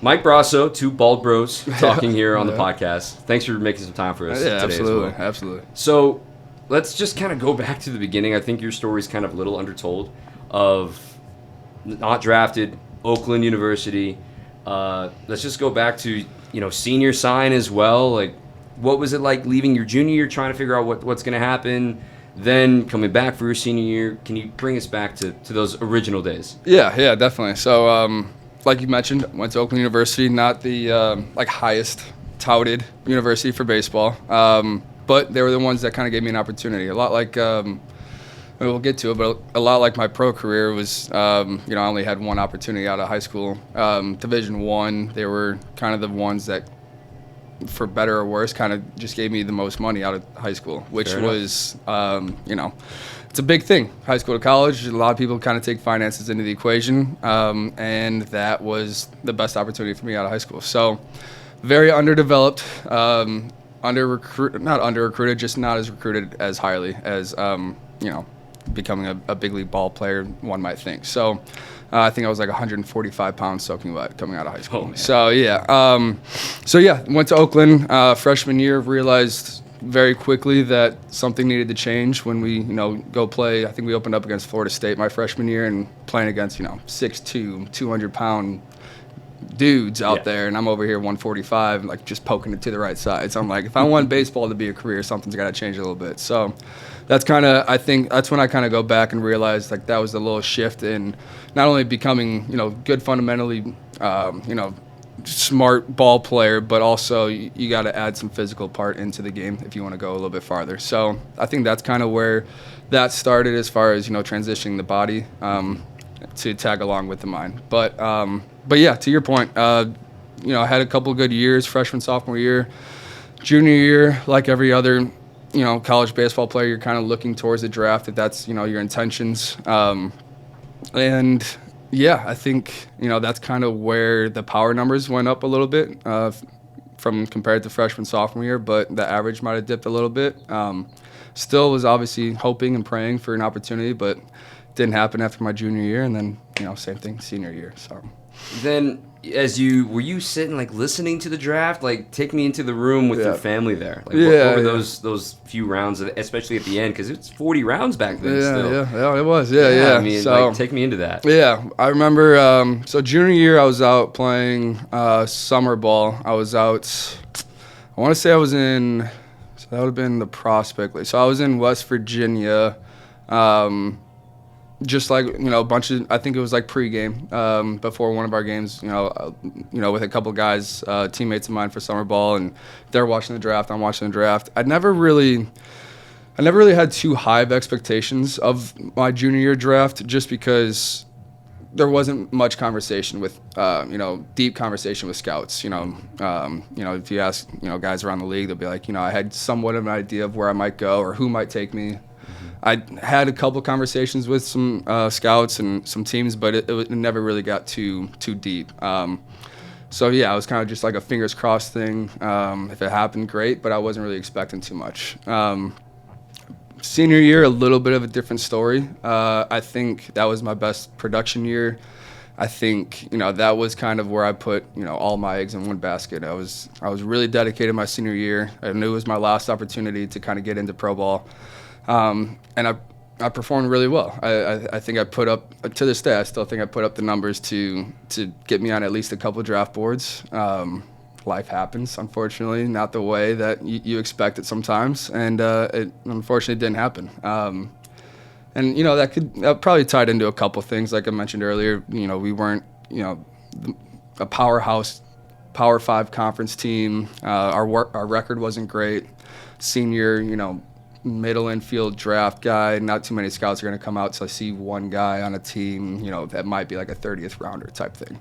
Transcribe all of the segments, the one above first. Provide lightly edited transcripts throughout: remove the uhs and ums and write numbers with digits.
Mike Brosseau, two bald bros talking here on the podcast. Thanks for making some time for us today absolutely, as well. Absolutely. So let's just kind of go back to the beginning. I think your story is kind of a little undertold of not drafted, Oakland University. Let's just go back to, senior sign as well. Like, what was it like leaving your junior year, trying to figure out what's going to happen, then coming back for your senior year? Can you bring us back to those original days? Yeah, definitely. So, like you mentioned, went to Oakland University, not the highest touted university for baseball, but they were the ones that kind of gave me an opportunity. A lot like, we'll get to it, but a lot like my pro career was, I only had one opportunity out of high school. Division I, they were kind of the ones that, for better or worse, kind of just gave me the most money out of high school, which was, it's a big thing. High school to college, a lot of people kind of take finances into the equation, and that was the best opportunity for me out of high school. So very underdeveloped, not under-recruited, just not as recruited as highly as, becoming a big league ball player, one might think. So I think I was like 145 pounds soaking wet coming out of high school. Went to Oakland freshman year, realized very quickly that something needed to change when we, go play. I think we opened up against Florida State my freshman year and playing against, 6'2", 200-pound dudes out there, and I'm over here 145, like just poking it to the right side. So I'm like, if I want baseball to be a career, something's got to change a little bit. So that's kind of, I think that's when I kind of go back and realize like that was the little shift in not only becoming, good fundamentally, smart ball player, but also you got to add some physical part into the game if you want to go a little bit farther. So I think that's kind of where that started as far as, transitioning the body to tag along with the mind. But yeah, to your point, I had a couple good years, freshman, sophomore year. Junior year, like every other, college baseball player, you're kind of looking towards the draft if that's, your intentions. And yeah, I think, that's kind of where the power numbers went up a little bit from compared to freshman, sophomore year, but the average might have dipped a little bit. Still was obviously hoping and praying for an opportunity, but didn't happen after my junior year, and then, same thing, senior year. So then were you sitting like listening to the draft? Like, take me into the room with your family there. Like, what were those few rounds, especially at the end, because it's 40 rounds back then. Yeah, it was. Yeah. I mean, so, take me into that. Yeah, I remember. So junior year, I was out playing summer ball. I was out. I want to say I was in. So that would have been the Prospect League. So I was in West Virginia. Just like, a bunch of, I think it was like pregame before one of our games, with a couple guys, teammates of mine for summer ball, and they're watching the draft, I'm watching the draft. I never really had too high of expectations of my junior year draft, just because there wasn't much conversation with, deep conversation with scouts. If you ask, guys around the league, they'll be like, I had somewhat of an idea of where I might go or who might take me. I had a couple conversations with some scouts and some teams, but it never really got too deep. So yeah, it was kind of just like a fingers crossed thing. If it happened, great, but I wasn't really expecting too much. Senior year, a little bit of a different story. I think that was my best production year. I think that was kind of where I put all my eggs in one basket. I was really dedicated my senior year. I knew it was my last opportunity to kind of get into pro ball. And I performed really well. I think I put up, to this day, I still think I put up the numbers to get me on at least a couple draft boards. Life happens, unfortunately, not the way that you expect it sometimes, and it unfortunately didn't happen. And that probably tied into a couple things, like I mentioned earlier. We weren't a powerhouse, Power 5 conference team. Our record wasn't great. Senior, middle infield draft guy, not too many scouts are going to come out, so I see one guy on a team, that might be like a 30th rounder type thing.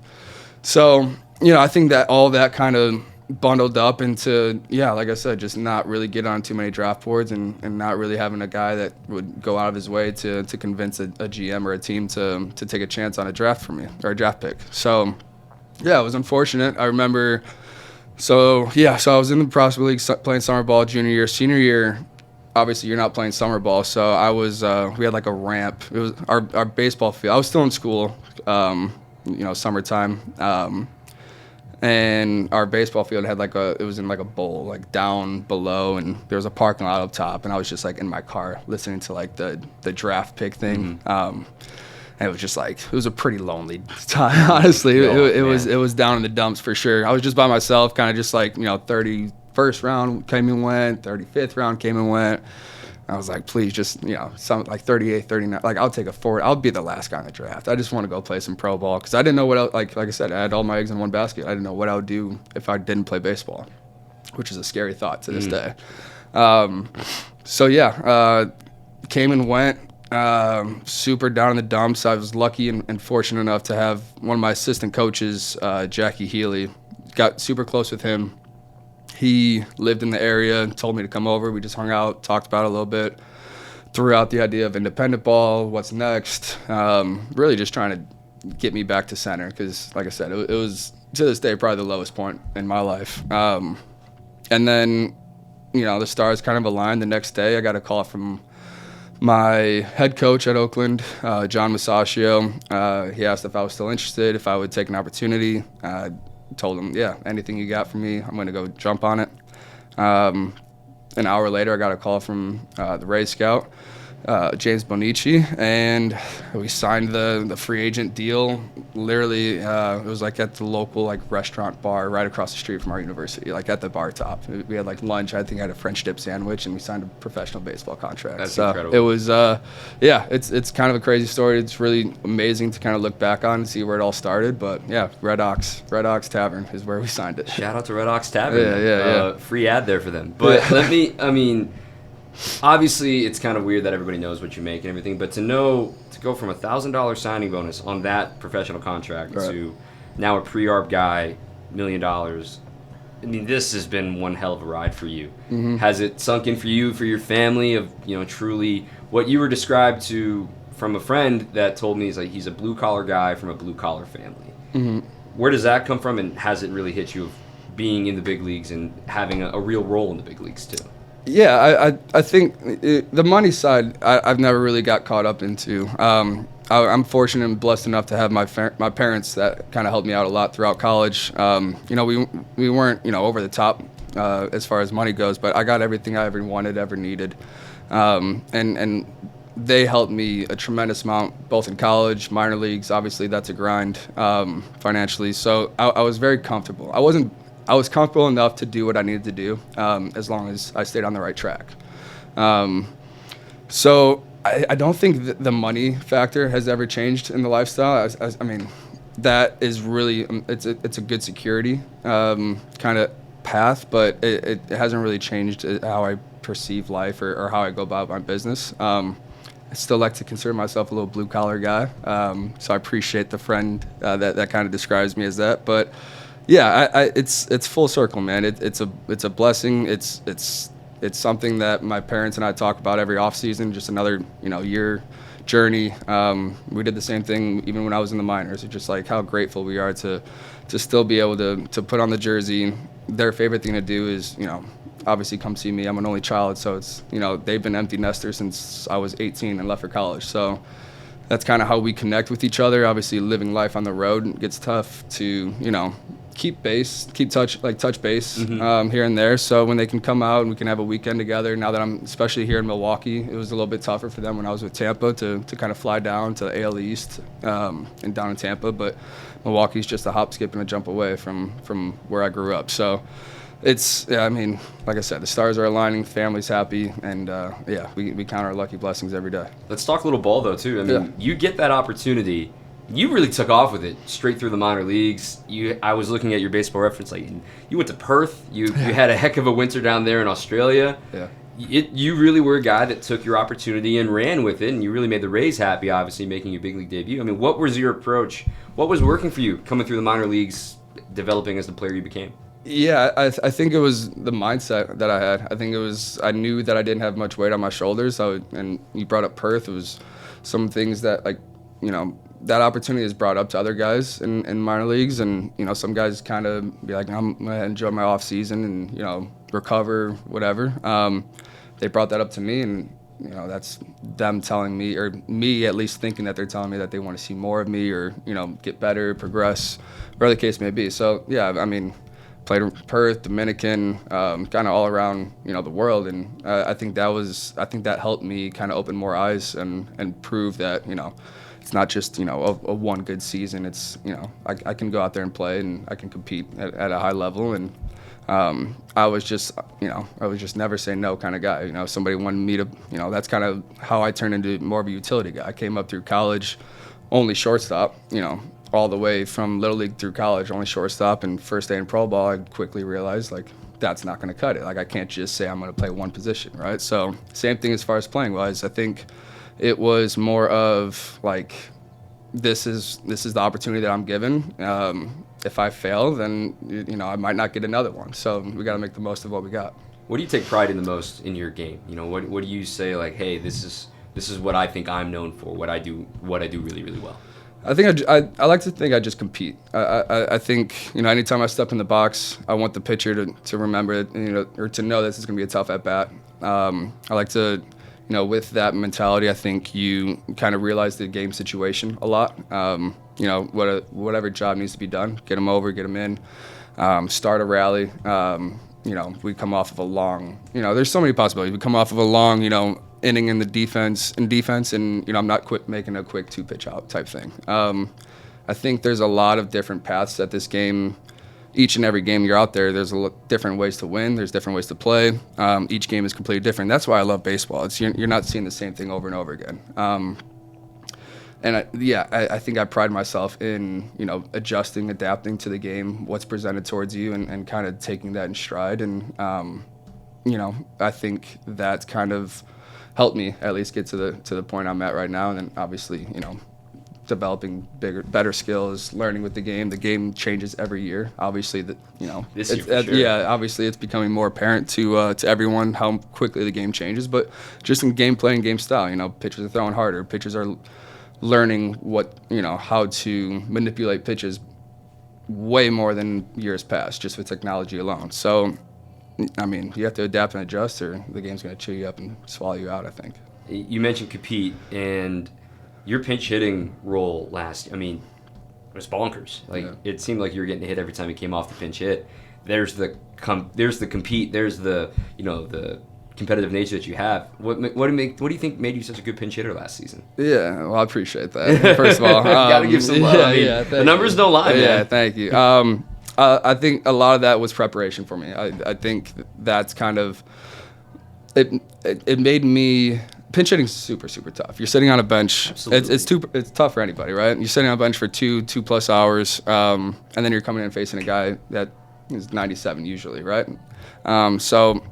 So, I think that all that kind of bundled up into, like I said, just not really get on too many draft boards and not really having a guy that would go out of his way to convince a GM or a team to take a chance on a draft for me, or a draft pick. So, it was unfortunate. I remember, so I was in the Prospect League playing summer ball junior year. Senior year, obviously you're not playing summer ball, so I was we had like a ramp. It was our baseball field. I was still in school, summertime, and our baseball field had it was in like a bowl, like down below, and there was a parking lot up top, and I was just like in my car listening to like the draft pick thing. And it was just like, it was a pretty lonely time, honestly. It was down in the dumps for sure. I was just by myself, kind of just like, 31st round came and went, 35th round came and went. I was like, please, just, some like 38, 39. Like, I'll take a forward. I'll be the last guy in the draft. I just want to go play some pro ball because I didn't know what else. Like I said, I had all my eggs in one basket. I didn't know what I would do if I didn't play baseball, which is a scary thought to this day. Came and went. Super down in the dumps. I was lucky and fortunate enough to have one of my assistant coaches, Jackie Healy. Got super close with him. He lived in the area and told me to come over. We just hung out, talked about it a little bit, threw out the idea of independent ball, what's next, really just trying to get me back to center because, like I said, it was, to this day, probably the lowest point in my life. And then, the stars kind of aligned. The next day, I got a call from my head coach at Oakland, John Masaccio. He asked if I was still interested, if I would take an opportunity. Told him, yeah, anything you got for me, I'm going to go jump on it. An hour later, I got a call from the Rays scout, James Bonici, and we signed the free agent deal. Literally, it was like at the local restaurant bar right across the street from our university, like at the bar top. We had lunch. I think I had a French dip sandwich, and we signed a professional baseball contract. That's incredible. It was, it's kind of a crazy story. It's really amazing to kind of look back on and see where it all started. But yeah, Red Ox Tavern is where we signed it. Shout out to Red Ox Tavern. Yeah. Free ad there for them. But obviously, it's kind of weird that everybody knows what you make and everything, but to go from $1,000 signing bonus on that professional contract to now a pre-arb guy, $1 million. I mean, this has been one hell of a ride for you. Mm-hmm. Has it sunk in for you, for your family, of truly what you were described to from a friend that told me he's a blue collar guy from a blue collar family. Mm-hmm. Where does that come from, and has it really hit you of being in the big leagues and having a real role in the big leagues too? Yeah, I think the money side I've never really got caught up into. I'm fortunate and blessed enough to have my parents that kind of helped me out a lot throughout college. We weren't over the top as far as money goes, but I got everything I ever wanted, ever needed, and they helped me a tremendous amount, both in college, minor leagues. Obviously, that's a grind financially. So I was very comfortable. I was comfortable enough to do what I needed to do as long as I stayed on the right track. So I don't think the money factor has ever changed in the lifestyle. I mean, that is really, it's a good security kind of path, but it hasn't really changed how I perceive life or how I go about my business. I still like to consider myself a little blue collar guy. So I appreciate the friend that kind of describes me as that. But yeah, it's full circle, man. It's a blessing. It's something that my parents and I talk about every off season. Just another year journey. We did the same thing even when I was in the minors. It's just how grateful we are to still be able to put on the jersey. Their favorite thing to do is obviously come see me. I'm an only child, so it's they've been empty nesters since I was 18 and left for college. So that's kind of how we connect with each other. Obviously, living life on the road gets tough to keep touch base here and there. So when they can come out and we can have a weekend together. Now that I'm especially here in Milwaukee, it was a little bit tougher for them when I was with Tampa to kind of fly down to the AL East and down in Tampa. But Milwaukee's just a hop, skip, and a jump away from where I grew up. So it's, like I said, the stars are aligning, family's happy, and we count our lucky blessings every day. Let's talk a little ball though too. You get that opportunity. You really took off with it straight through the minor leagues. I was looking at your baseball reference, you went to Perth. You had a heck of a winter down there in Australia. Yeah. You really were a guy that took your opportunity and ran with it, and you really made the Rays happy, obviously, making your big league debut. What was your approach? What was working for you coming through the minor leagues, developing as the player you became? Yeah, I think it was the mindset that I had. I think I knew that I didn't have much weight on my shoulders. And you brought up Perth. It was some things that, that opportunity is brought up to other guys in minor leagues, and some guys kind of be like, I'm gonna enjoy my off season and recover, whatever. They brought that up to me, and that's them telling me, or me at least thinking that they're telling me that they want to see more of me, or get better, progress, whatever the case may be. So yeah, I mean, played in Perth, Dominican, kind of all around the world, and I think that helped me kind of open more eyes and prove that it's not just a one good season. It's I can go out there and play, and I can compete at a high level. And I was just never say no kind of guy. If somebody wanted me to, that's kind of how I turned into more of a utility guy. I came up through college only shortstop, all the way from Little League through college, only shortstop, and first day in pro ball, I quickly realized, that's not going to cut it. I can't just say I'm going to play one position, right? So same thing as far as playing wise. I think it was more of this is the opportunity that I'm given. If I fail, then I might not get another one. So we got to make the most of what we got. What do you take pride in the most in your game? What do you say hey, this is what I think I'm known for, what I do really, really well? I think I like to think I just compete. I think anytime I step in the box, I want the pitcher to remember it, or to know this is going to be a tough at bat. I like to, with that mentality, I think you kind of realize the game situation a lot. Whatever job needs to be done, get them over, get them in, start a rally. We come off of a long, there's so many possibilities. We come off of a long, inning in defense, and I'm not making a quick 2-pitch out type thing. I think there's a lot of different paths at this game. Each and every game you're out there, there's different ways to win. There's different ways to play. Each game is completely different. That's why I love baseball. You're not seeing the same thing over and over again. I think I pride myself in adjusting, adapting to the game, what's presented towards you, and kind of taking that in stride. And I think that's kind of helped me at least get to the point I'm at right now. And then obviously developing better skills, learning with the game. The game changes every year. Obviously, this year for sure. Obviously it's becoming more apparent to everyone how quickly the game changes. But just in gameplay and game style, pitchers are throwing harder. Pitchers are learning how to manipulate pitches way more than years past, just with technology alone. So, I mean, you have to adapt and adjust, or the game's going to chew you up and swallow you out, I think. You mentioned compete, and your pinch hitting role it was bonkers. It seemed like you were getting hit every time you came off the pinch hit. There's the compete. There's the the competitive nature that you have. What do you think made you such a good pinch hitter last season? Yeah, well, I appreciate that. First of all, gotta give some love. The numbers don't lie, man. Yeah, thank you. I think a lot of that was preparation for me. I think that's kind of it made me. Pinch hitting is super, super tough. You're sitting on a bench. Absolutely. It's tough for anybody, right? You're sitting on a bench for two plus hours, and then you're coming in facing a guy that is 97 usually, right? So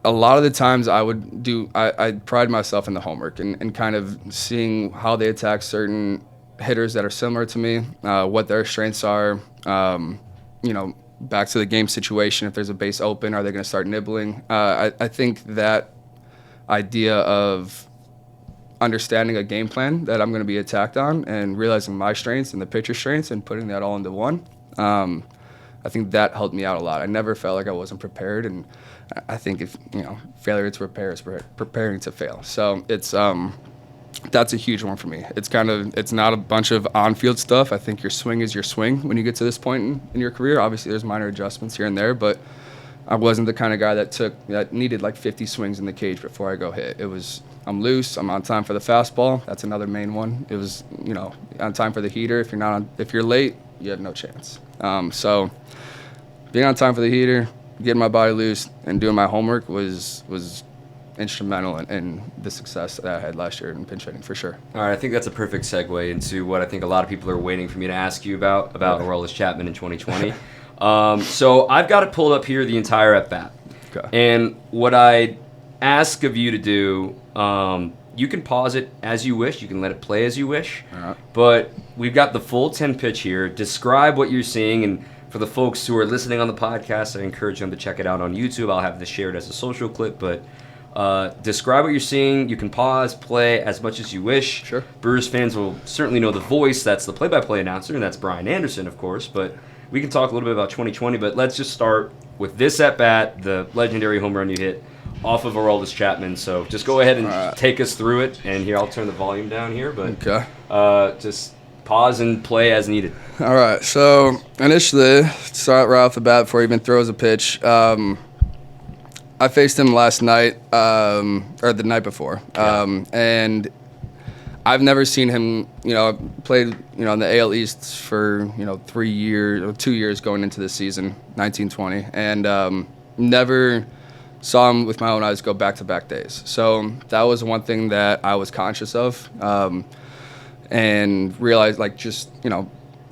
a lot of the times I pride myself in the homework and kind of seeing how they attack certain hitters that are similar to me, what their strengths are, back to the game situation. If there's a base open, are they going to start nibbling? I think that idea of understanding a game plan that I'm going to be attacked on and realizing my strengths and the pitcher's strengths and putting that all into one, I think that helped me out a lot. I never felt like I wasn't prepared, and I think if failure to prepare is preparing to fail. So it's that's a huge one for me. It's not a bunch of on-field stuff. I think your swing is your swing when you get to this point in your career. Obviously, there's minor adjustments here and there, but I wasn't the kind of guy that needed 50 swings in the cage before I go hit. It was, I'm loose, I'm on time for the fastball. That's another main one. It was, on time for the heater. If you're late, you have no chance. So being on time for the heater, getting my body loose, and doing my homework was instrumental in the success that I had last year in pinch hitting, for sure. All right, I think that's a perfect segue into what I think a lot of people are waiting for me to ask you about Aroldis Chapman in 2020. So I've got it pulled up here, the entire at-bat. Okay. And what I ask of you to do, you can pause it as you wish. You can let it play as you wish. All right. But we've got the full 10 pitch here. Describe what you're seeing. And for the folks who are listening on the podcast, I encourage them to check it out on YouTube. I'll have this shared as a social clip. But describe what you're seeing. You can pause, play as much as you wish. Sure. Brewers fans will certainly know the voice. That's the play-by-play announcer, and that's Brian Anderson, of course. But we can talk a little bit about 2020, but let's just start with this at-bat, the legendary home run you hit off of Aroldis Chapman. So just go ahead and All right. take us through it. And here, I'll turn the volume down here, but Okay. just pause and play as needed. All right. So initially, start right off the bat before he even throws a pitch. I faced him last night, or the night before, and I've never seen him. Played in the AL East for 3 years or 2 years going into this season, 1920, and never saw him with my own eyes go back-to-back days. So that was one thing that I was conscious of, and realized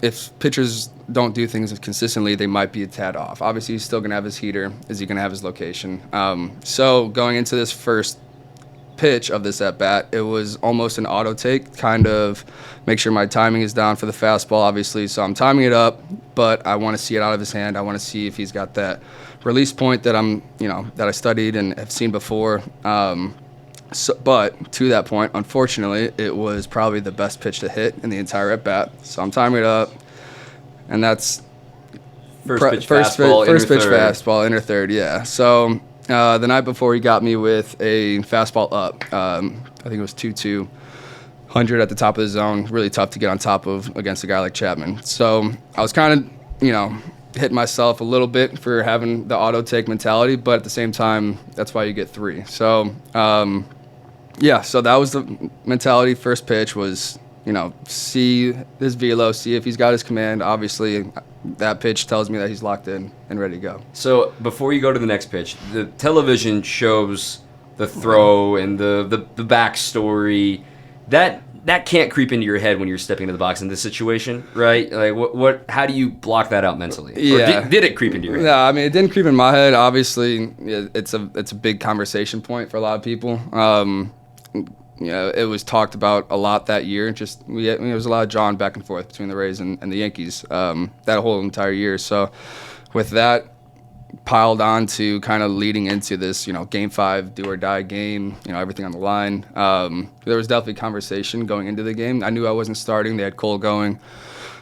if pitchers don't do things consistently, they might be a tad off. Obviously, he's still going to have his heater. Is he going to have his location? So going into this first pitch of this at-bat, it was almost an auto take, kind of make sure my timing is down for the fastball, obviously. So I'm timing it up, but I want to see it out of his hand. I want to see if he's got that release point that that I studied and have seen before. But to that point, unfortunately, it was probably the best pitch to hit in the entire at-bat. So I'm timing it up, and that's First pitch fastball, inner third, yeah. So the night before, he got me with a fastball up. I think it was 2-2, 100 at the top of the zone. Really tough to get on top of against a guy like Chapman. So I was kind of, hitting myself a little bit for having the auto take mentality, but at the same time, that's why you get 3. So so that was the mentality. First pitch was, see his velo, see if he's got his command. Obviously, that pitch tells me that he's locked in and ready to go. So before you go to the next pitch, the television shows the throw and the backstory. That can't creep into your head when you're stepping into the box in this situation, right? Like, what? How do you block that out mentally? Yeah. Or did it creep into your head? No, I mean, it didn't creep in my head. Obviously, it's a big conversation point for a lot of people. It was talked about a lot that year. Just there was a lot of jawing back and forth between the Rays and the Yankees that whole entire year. So with that piled on to kind of leading into this, game 5, do or die game, everything on the line. There was definitely conversation going into the game. I knew I wasn't starting. They had Cole going.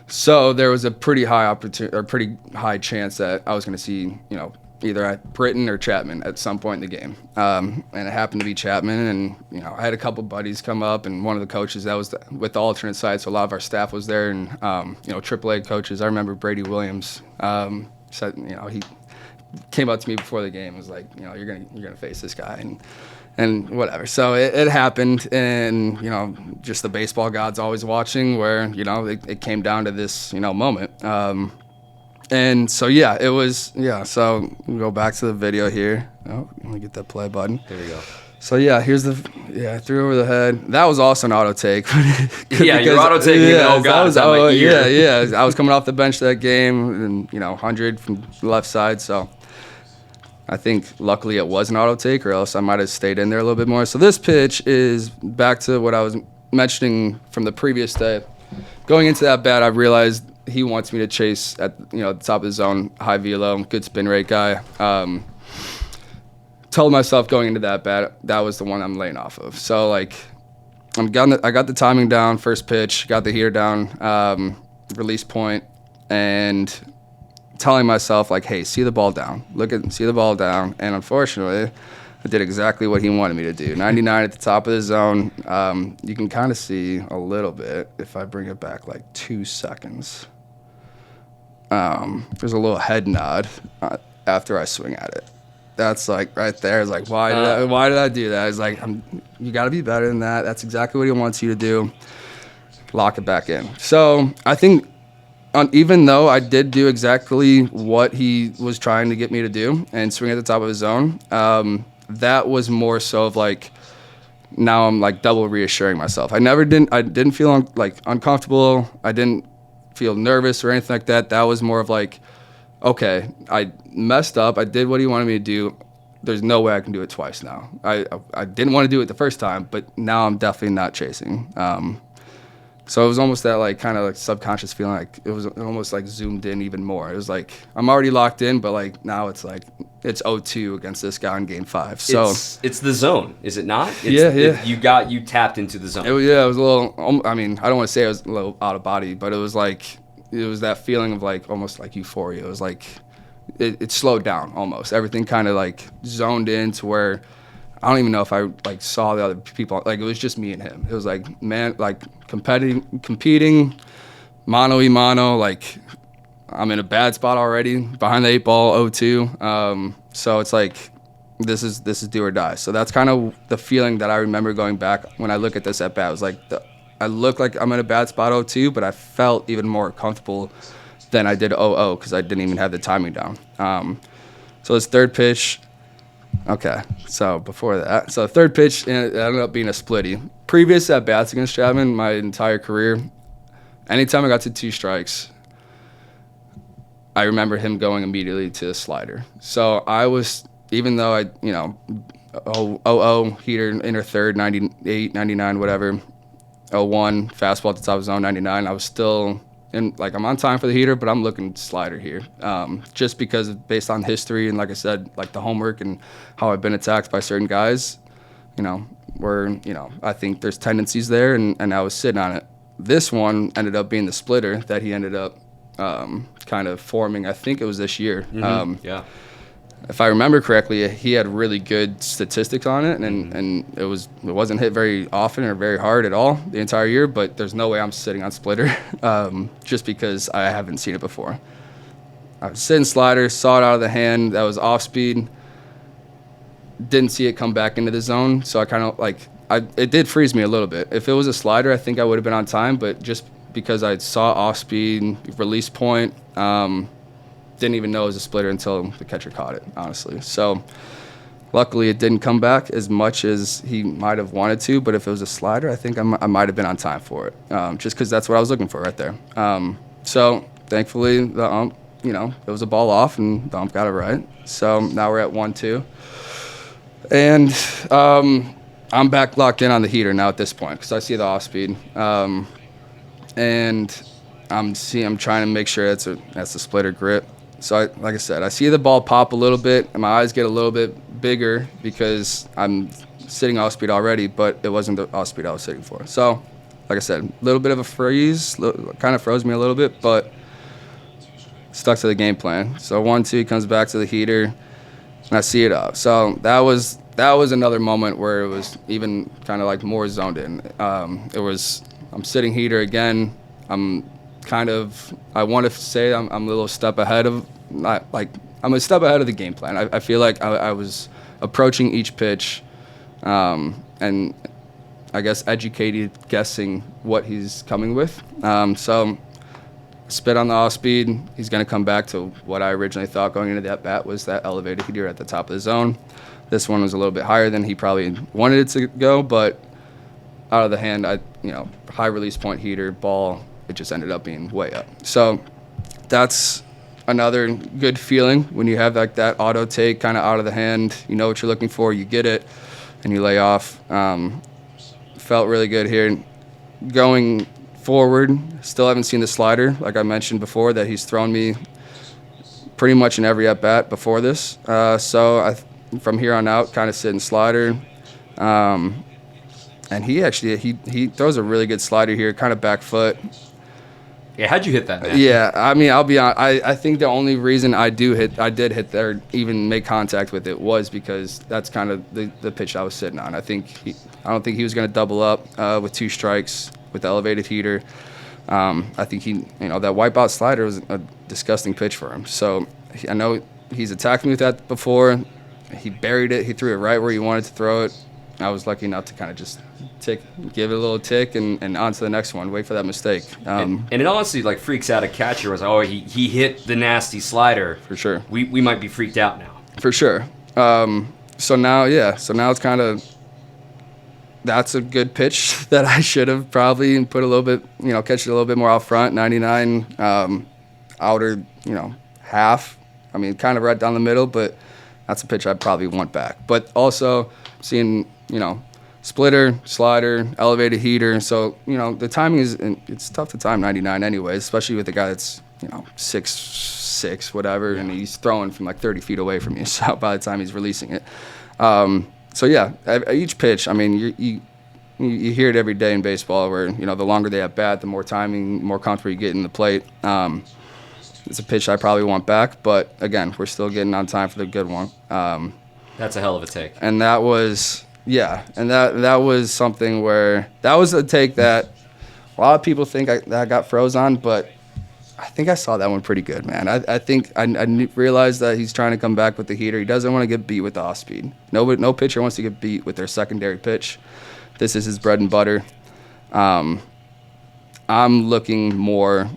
So there was a pretty high chance that I was going to see, either at Britton or Chapman at some point in the game. And it happened to be Chapman. And, I had a couple buddies come up, and one of the coaches that was with the alternate side, so a lot of our staff was there, and, AAA coaches. I remember Brady Williams said, he came up to me before the game and was like, you're gonna face this guy and whatever. So it happened, and just the baseball gods always watching, where it came down to this moment. And so it was So we'll go back to the video here. Oh, let me get that play button. There we go. So here's I threw over the head. That was also an auto take. Your auto take. I was coming off the bench that game, and 100 from the left side. So I think luckily it was an auto take, or else I might have stayed in there a little bit more. So this pitch is back to what I was mentioning from the previous day. Going into that bat, I realized he wants me to chase at the top of the zone, high velo, good spin rate guy. Told myself going into that bat, that was the one I'm laying off of. So I got the timing down, first pitch, got the heater down, release point, and telling myself hey, see the ball down, see the ball down. And unfortunately, I did exactly what he wanted me to do. 99 at the top of the zone. You can kind of see a little bit if I bring it back 2 seconds. There's a little head nod after I swing at it. That's right there. It's why did I do that? It's you got to be better than that. That's exactly what he wants you to do. Lock it back in. So I think even though I did do exactly what he was trying to get me to do and swing at the top of his zone, that was more so of now I'm double reassuring myself. I didn't feel uncomfortable. I didn't feel nervous or anything like that. That was more of okay, I messed up. I did what he wanted me to do. There's no way I can do it twice now. I didn't want to do it the first time, but now I'm definitely not chasing. So it was almost that kind of subconscious feeling, it was almost zoomed in even more. It was I'm already locked in, but now it's it's 0-2 against this guy in game 5. So it's the zone, is it not? You tapped into the zone. It was a little. I mean, I don't want to say it was a little out of body, but it was that feeling of almost euphoria. It was it slowed down almost. Everything kind of like zoned in to where I don't even know if I like saw the other people. Like it was just me and him. It was like competing, mano y mano. Like I'm in a bad spot already, behind the 8 ball, 0-2. So it's like this is do or die. So that's kind of the feeling that I remember going back when I look at this at bat. It was like I look like I'm in a bad spot 0-2, but I felt even more comfortable than I did 0-0 because I didn't even have the timing down. So this third pitch. Okay, so before that, third pitch, it ended up being a splitty. Previous at bats against Chapman, my entire career, anytime I got to 2 strikes, I remember him going immediately to the slider. So I was, even though I, 0-0, heater, inner third, 98, 99, whatever, 0-1, fastball at the top of zone, 99, I was still I'm on time for the heater, but I'm looking slider here, just because based on history and like I said, like the homework and how I've been attacked by certain guys, I think there's tendencies there, and I was sitting on it. This one ended up being the splitter that he ended up kind of forming. I think it was this year. Yeah. If I remember correctly, he had really good statistics on it, and it wasn't hit very often or very hard at all the entire year. But there's no way I'm sitting on splitter, just because I haven't seen it before. I was sitting slider, saw it out of the hand. That was off speed. Didn't see it come back into the zone, so I kind of it did freeze me a little bit. If it was a slider, I think I would have been on time, but just because I saw off speed, release point. Didn't even know it was a splitter until the catcher caught it, honestly. So luckily it didn't come back as much as he might have wanted to, but if it was a slider, I think I might have been on time for it, just because that's what I was looking for right there. So thankfully the ump, it was a ball off and the ump got it right. So now we're at 1-2. And I'm back locked in on the heater now at this point because I see the off speed. And I'm trying to make sure that's a splitter grip. So like I said, I see the ball pop a little bit, and my eyes get a little bit bigger because I'm sitting off speed already, but it wasn't the off speed I was sitting for. So, like I said, a little bit of a freeze, kind of froze me a little bit, but stuck to the game plan. So 1-2 comes back to the heater, and I see it up. So that was another moment where it was even kind of like more zoned in. I'm sitting heater again. I want to say I'm a little step ahead of, I'm a step ahead of the game plan. I feel like I was approaching each pitch, and I guess educated guessing what he's coming with. So spit on the off speed. He's going to come back to what I originally thought going into that bat was that elevated heater at the top of the zone. This one was a little bit higher than he probably wanted it to go, but out of the hand, high release point heater, ball, it just ended up being way up. So that's another good feeling when you have like that auto take kind of out of the hand. You know what you're looking for, you get it, and you lay off. Felt really good here. Going forward, still haven't seen the slider, like I mentioned before, that he's thrown me pretty much in every at-bat before this. So from here on out, kind of sitting slider. And he throws a really good slider here, kind of back foot. Yeah, how'd you hit that, man? Yeah, I mean, I'll be honest. I think the only reason I did hit there, or even make contact with it, was because that's kind of the pitch I was sitting on. I don't think he was going to double up with 2 strikes with the elevated heater. I think that wipeout slider was a disgusting pitch for him. So I know he's attacked me with that before. He buried it. He threw it right where he wanted to throw it. I was lucky enough to kind of just give it a little tick, and on to the next one. Wait for that mistake. And it honestly freaks out a catcher. Was he hit the nasty slider for sure. We might be freaked out now for sure. So now it's kind of, that's a good pitch that I should have probably put a little bit, catch it a little bit more out front. 99 outer half. I mean, kind of right down the middle, but that's a pitch I probably want back. But also seeing splitter, slider, elevated heater. So, the timing it's tough to time 99 anyways, especially with a guy that's, 6'6", whatever, and he's throwing from like 30 feet away from you. So by the time he's releasing it. So yeah, each pitch, I mean, you hear it every day in baseball where, the longer they have bat, the more timing, more comfortable you get in the plate. it's a pitch I probably want back. But again, we're still getting on time for the good one. That's a hell of a take. And that was that was something where that was a take that a lot of people think that I got froze on, but I think I saw that one pretty good, man. I think I realized that he's trying to come back with the heater. He doesn't want to get beat with the off speed. No pitcher wants to get beat with their secondary pitch. This is his bread and butter. I'm looking more,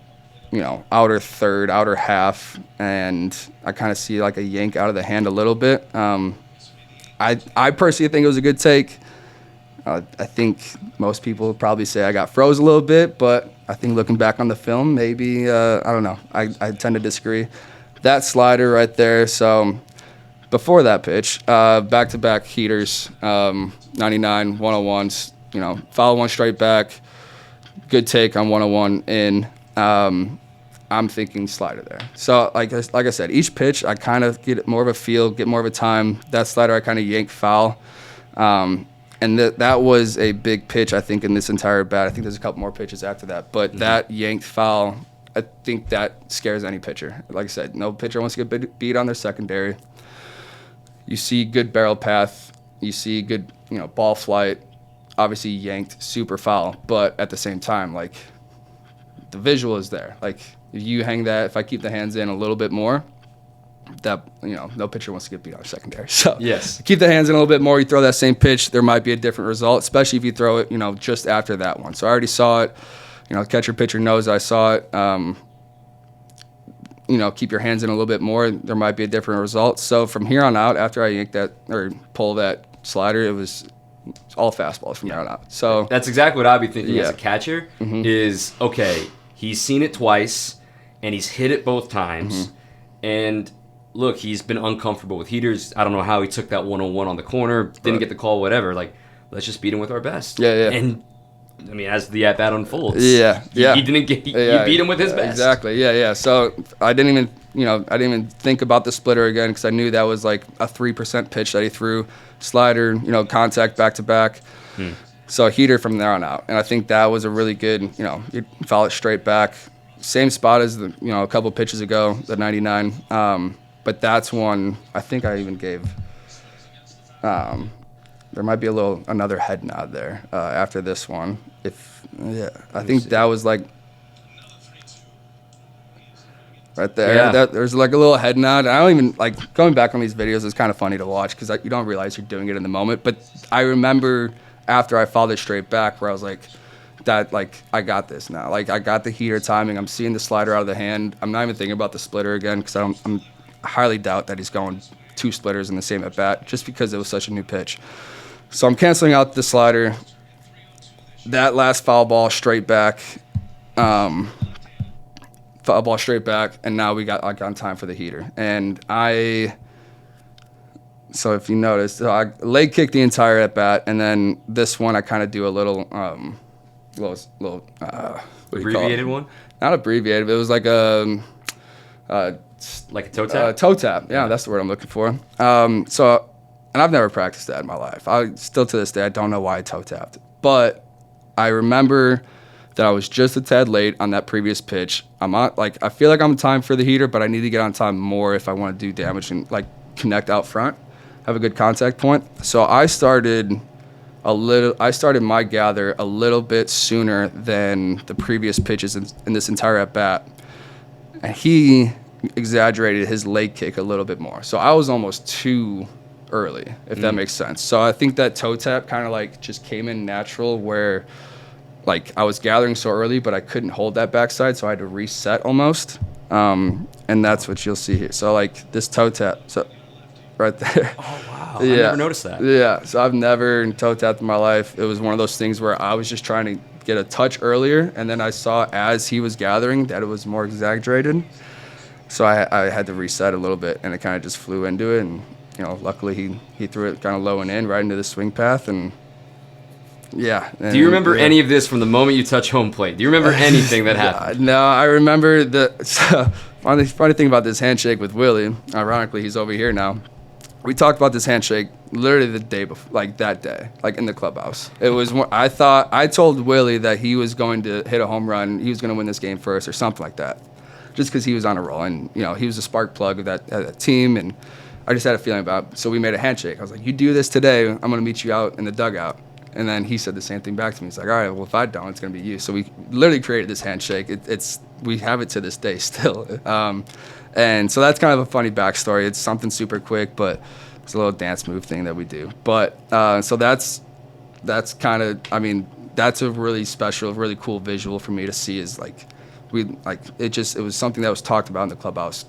outer third, outer half, and I kind of see like a yank out of the hand a little bit. I personally think it was a good take. I think most people would probably say I got froze a little bit, but I think looking back on the film, maybe, I don't know. I tend to disagree. That slider right there, so before that pitch, back-to-back heaters, 99, 101s, foul one straight back, good take on 101 in. I'm thinking slider there. So like I said, each pitch I kind of get more of a feel, get more of a time. That slider I kind of yank foul. And that was a big pitch, I think, in this entire bat. I think there's a couple more pitches after that. But that yanked foul, I think that scares any pitcher. Like I said, no pitcher wants to get beat on their secondary. You see good barrel path. You see good, ball flight. Obviously yanked, super foul. But at the same time, like, the visual is there. Like, if you hang that, if I keep the hands in a little bit more, that no pitcher wants to get beat on secondary. So yes, keep the hands in a little bit more. You throw that same pitch, there might be a different result, especially if you throw it just after that one. So I already saw it. Catcher pitcher knows I saw it. Keep your hands in a little bit more, there might be a different result. So from here on out, after I yank that or pull that slider, it was all fastballs from here on out. So that's exactly what I'd be thinking as a catcher. Is okay, he's seen it twice and he's hit it both times, and look, he's been uncomfortable with heaters. I don't know how he took that 101 on the corner, didn't get the call, whatever. Like, let's just beat him with our best. Yeah. And I mean, as the at bat unfolds, he didn't get. You beat him with his best. Exactly. Yeah. So I didn't even think about the splitter again because I knew that was like a 3% pitch that he threw, slider, contact back to back. So a heater from there on out, and I think that was a really good. You foul it straight back, same spot as the a couple pitches ago, the 99. But that's one I think I even gave. There might be another head nod there after this one. I think that was like right there. Yeah. There's like a little head nod. I don't even like going back on these videos. It's kind of funny to watch because you don't realize you're doing it in the moment. But I remember after I fouled it straight back, where I was like, I got this now. Like I got the heater timing. I'm seeing the slider out of the hand. I'm not even thinking about the splitter again because I highly doubt that he's going 2 splitters in the same at bat just because it was such a new pitch. So I'm canceling out the slider. That last foul ball straight back, and now we got on time for the heater. And so if you notice, I leg kicked the entire at bat, and then this one I kind of do a little abbreviated one. Not abbreviated. It was like a like a toe tap. Toe tap. Yeah, that's the word I'm looking for. And I've never practiced that in my life. Still to this day, I don't know why I toe tapped. But I remember that I was just a tad late on that previous pitch. I feel like I'm on time for the heater, but I need to get on time more if I want to do damage and connect out front, have a good contact point. So I started my gather a little bit sooner than the previous pitches in this entire at bat, and he exaggerated his leg kick a little bit more. So I was almost too early, if that makes sense. So I think that toe tap kind of just came in natural where I was gathering so early, but I couldn't hold that backside, so I had to reset almost. And that's what you'll see here. So this toe tap, so right there. Oh wow! Yeah. I never noticed that. Yeah. So I've never toe tapped in my life. It was one of those things where I was just trying to get a touch earlier, and then I saw as he was gathering that it was more exaggerated. So I had to reset a little bit, and it kind of just flew into it, and luckily he threw it kind of low and in right into the swing path, and yeah. Do you remember any of this from the moment you touch home plate? Do you remember anything that happened? No, I remember funny thing about this handshake with Willie. Ironically, he's over here now. We talked about this handshake literally the day before, that day, in the clubhouse. It was I told Willie that he was going to hit a home run, he was going to win this game first or something like that. just because he was on a roll, and he was a spark plug of that team, and I just had a feeling about it. So we made a handshake. I was like, you do this today, I'm gonna meet you out in the dugout. And then he said the same thing back to me. He's like, all right, well, if I don't, it's gonna be you. So we literally created this handshake. We have it to this day still. And so that's kind of a funny backstory. It's something super quick, but it's a little dance move thing that we do. But so that's kind of, that's a really special, really cool visual for me to see. Is like it was something that was talked about in the clubhouse,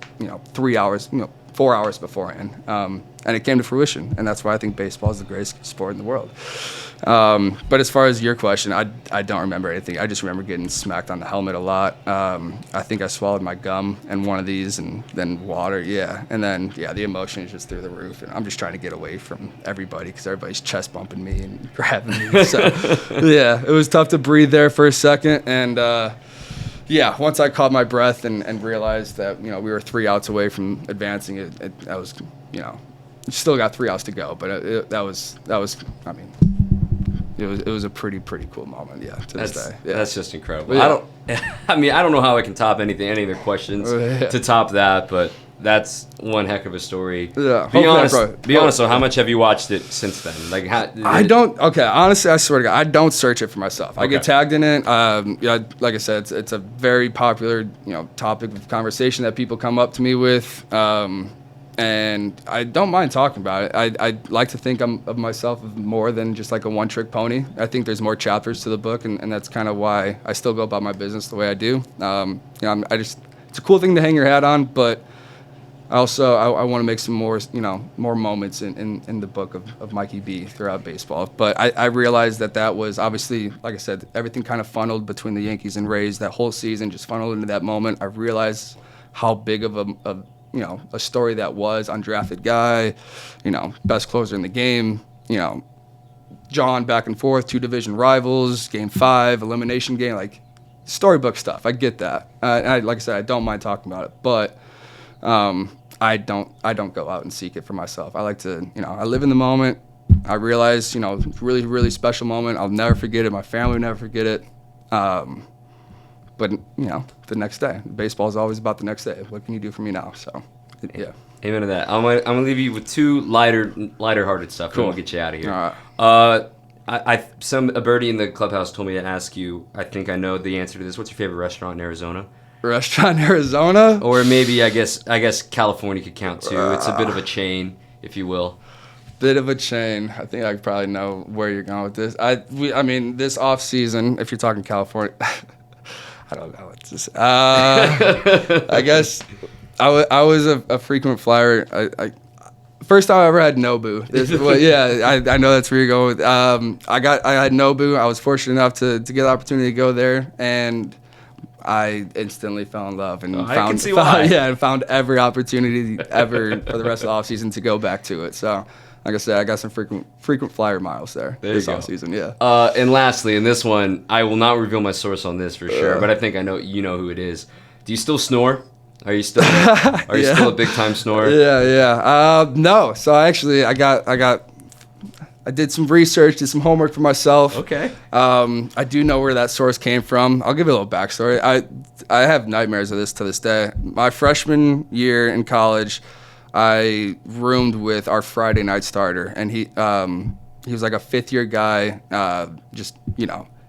3 hours, 4 hours beforehand, and it came to fruition. And that's why I think baseball is the greatest sport in the world. But as far as your question, I don't remember anything. I just remember getting smacked on the helmet a lot. I think I swallowed my gum in one of these, and then water. Yeah, and then the emotion is just through the roof, and I'm just trying to get away from everybody because everybody's chest bumping me and grabbing me. So yeah, it was tough to breathe there for a second, and once I caught my breath and realized that we were 3 outs away from advancing, I was still got 3 outs to go, but that was it was a pretty cool moment, to this day. Yeah. That's just incredible. Yeah. I don't know how I can top any other questions to top that, but that's one heck of a story. Yeah. Be honest. So how much have you watched it since then? Like, honestly, I swear to God, I don't search it for myself. I get tagged in it. Like I said, it's a very popular, topic of conversation that people come up to me with. And I don't mind talking about it. I like to think of myself as more than just like a one-trick pony. I think there's more chapters to the book, and that's kind of why I still go about my business the way I do. It's a cool thing to hang your hat on, but also I want to make some more, more moments in the book of Mikey B throughout baseball. But I realized that was obviously, like I said, everything kind of funneled between the Yankees and Rays. That whole season just funneled into that moment. I realized how big of a story that was. Undrafted guy, best closer in the game, John back and forth, 2 division rivals, game 5, elimination game, like storybook stuff. I get that. Like I said, I don't mind talking about it, but I don't go out and seek it for myself. I like to, I live in the moment. I realize, really, really special moment. I'll never forget it. My family will never forget it. But, the next day. Baseball is always about the next day. What can you do for me now? So, yeah. Amen to that. I'm gonna leave you with 2 lighter-hearted stuff, cool. And we'll get you out of here. All right. A birdie in the clubhouse told me to ask you, I think I know the answer to this. What's your favorite restaurant in Arizona? Restaurant in Arizona? Or maybe, I guess California could count, too. It's a bit of a chain, if you will. Bit of a chain. I think I probably know where you're going with this. This off season, if you're talking California, I don't know. It's just, I guess I was a frequent flyer. First time I ever had Nobu. I know that's where you're going with. I had Nobu. I was fortunate enough to get the opportunity to go there, and I instantly fell in love and found every opportunity ever for the rest of the offseason to go back to it. So, like I said, I got some frequent flyer miles there this offseason. Yeah. And lastly, in this one, I will not reveal my source on this for sure, but I think I know who it is. Do you still snore? Are you still still a big time snorer? Yeah. No. So I did some research, did some homework for myself. Okay. I do know where that source came from. I'll give you a little backstory. I have nightmares of this to this day. My freshman year in college, I roomed with our Friday night starter, and he was like a 5th-year guy.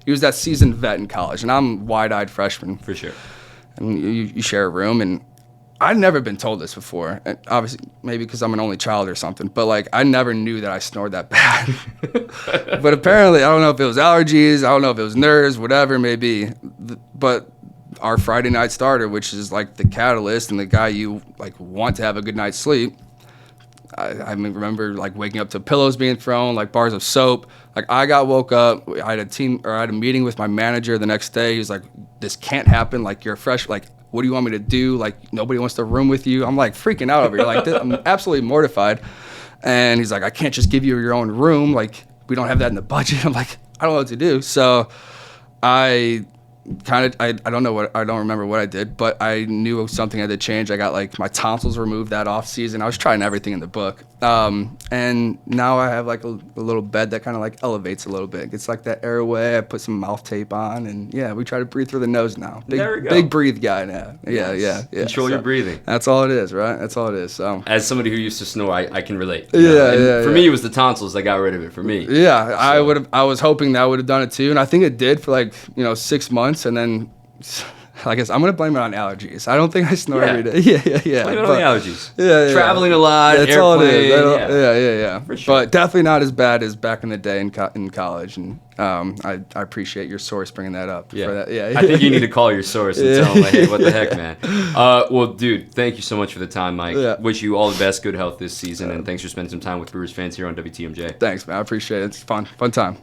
He was that seasoned vet in college, and I'm wide-eyed freshman. For sure. And you share a room, and I'd never been told this before. And obviously, maybe because I'm an only child or something, but I never knew that I snored that bad. But apparently, I don't know if it was allergies, I don't know if it was nerves, whatever it may be. But our Friday night starter, which is the catalyst and the guy you want to have a good night's sleep, I remember waking up to pillows being thrown, bars of soap. I woke up. I had a meeting with my manager the next day. He was like, "This can't happen. You're fresh. What do you want me to do? Nobody wants to room with you." I'm freaking out over here. I'm absolutely mortified. And he's like, "I can't just give you your own room. We don't have that in the budget." I'm like, "I don't know what to do." So I don't remember what I did, but I knew something had to change. I got my tonsils removed that off season. I was trying everything in the book. And now I have like a little bed that kind of like elevates a little bit. It's like that airway. I put some mouth tape on, and yeah, we try to breathe through the nose now. There we go. Big breathe guy now. Yeah, Yes. yeah. Control your breathing. That's all it is, right? That's all it is. So. As somebody who used to snore, I can relate. For me, it was the tonsils that got rid of it. For me. Yeah, so. I was hoping that would have done it too, and I think it did for like 6 months, and then. I guess I'm gonna blame it on allergies. I don't think I snore every day. Yeah. Blame it on the allergies. Yeah. Traveling a lot, that's airplane. All it is. Yeah. For sure. But definitely not as bad as back in the day in college. And I appreciate your source bringing that up. Yeah. For that. Yeah. I think you need to call your source and tell them, like, hey, what the heck, man? Well, dude, thank you so much for the time, Mike. Yeah. Wish you all the best, good health this season, and thanks for spending some time with Brewers fans here on WTMJ. Thanks, man. I appreciate it. It's fun time.